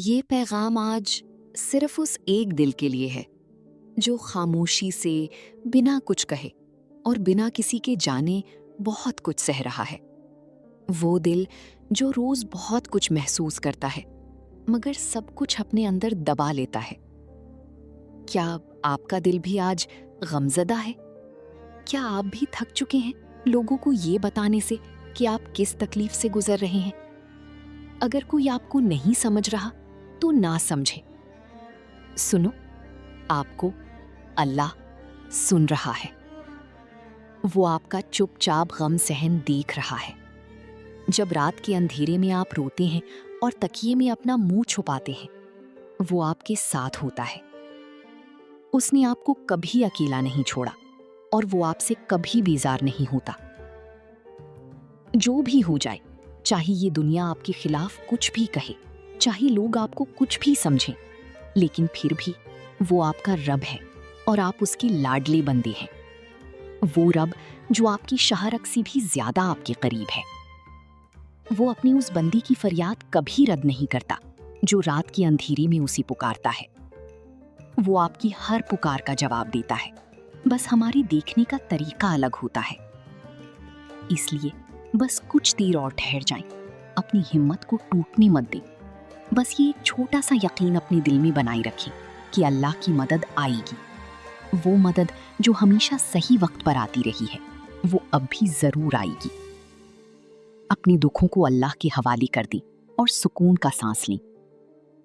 یہ پیغام آج صرف اس ایک دل کے لیے ہے جو خاموشی سے بنا کچھ کہے اور بنا کسی کے جانے بہت کچھ سہ رہا ہے۔ وہ دل جو روز بہت کچھ محسوس کرتا ہے مگر سب کچھ اپنے اندر دبا لیتا ہے۔ کیا آپ کا دل بھی آج غمزدہ ہے؟ کیا آپ بھی تھک چکے ہیں لوگوں کو یہ بتانے سے کہ آپ کس تکلیف سے گزر رہے ہیں؟ اگر کوئی آپ کو نہیں سمجھ رہا تو نہ سمجھے۔ سنو، آپ کو اللہ سن رہا ہے۔ وہ آپ کا چپ چاپ غم سہن دیکھ رہا ہے۔ جب رات کے اندھیرے میں آپ روتے ہیں اور تکیے میں اپنا منہ چھپاتے ہیں، وہ آپ کے ساتھ ہوتا ہے۔ اس نے آپ کو کبھی اکیلا نہیں چھوڑا اور وہ آپ سے کبھی بیزار نہیں ہوتا۔ جو بھی ہو جائے، چاہے یہ دنیا آپ کے خلاف کچھ بھی کہے، چاہے لوگ آپ کو کچھ بھی سمجھیں، لیکن پھر بھی وہ آپ کا رب ہے اور آپ اس کی لاڈلی بندی ہیں۔ وہ رب جو آپ کی شہرک سے بھی زیادہ آپ کے قریب ہے۔ وہ اپنی اس بندی کی فریاد کبھی رد نہیں کرتا جو رات کی اندھیری میں اسے پکارتا ہے۔ وہ آپ کی ہر پکار کا جواب دیتا ہے، بس ہماری دیکھنے کا طریقہ الگ ہوتا ہے۔ اس لیے بس کچھ دیر اور ٹھہر جائیں، اپنی ہمت کو ٹوٹنے مت دیں۔ بس یہ ایک چھوٹا سا یقین اپنے دل میں بنائے رکھیں کہ اللہ کی مدد آئے گی۔ وہ مدد جو ہمیشہ صحیح وقت پر آتی رہی ہے، وہ اب بھی ضرور آئے گی۔ اپنی دکھوں کو اللہ کے حوالے کر دیں اور سکون کا سانس لیں۔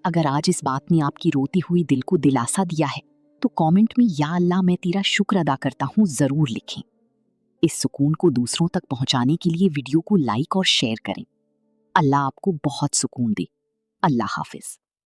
اگر آج اس بات نے آپ کی روتی ہوئی دل کو دلاسا دیا ہے تو کامنٹ میں یا اللہ میں تیرا شکر ادا کرتا ہوں ضرور لکھیں۔ اس سکون کو دوسروں تک پہنچانے کے لیے ویڈیو کو لائک اور شیئر کریں۔ اللہ آپ کو بہت سکون دے۔ اللہ حافظ۔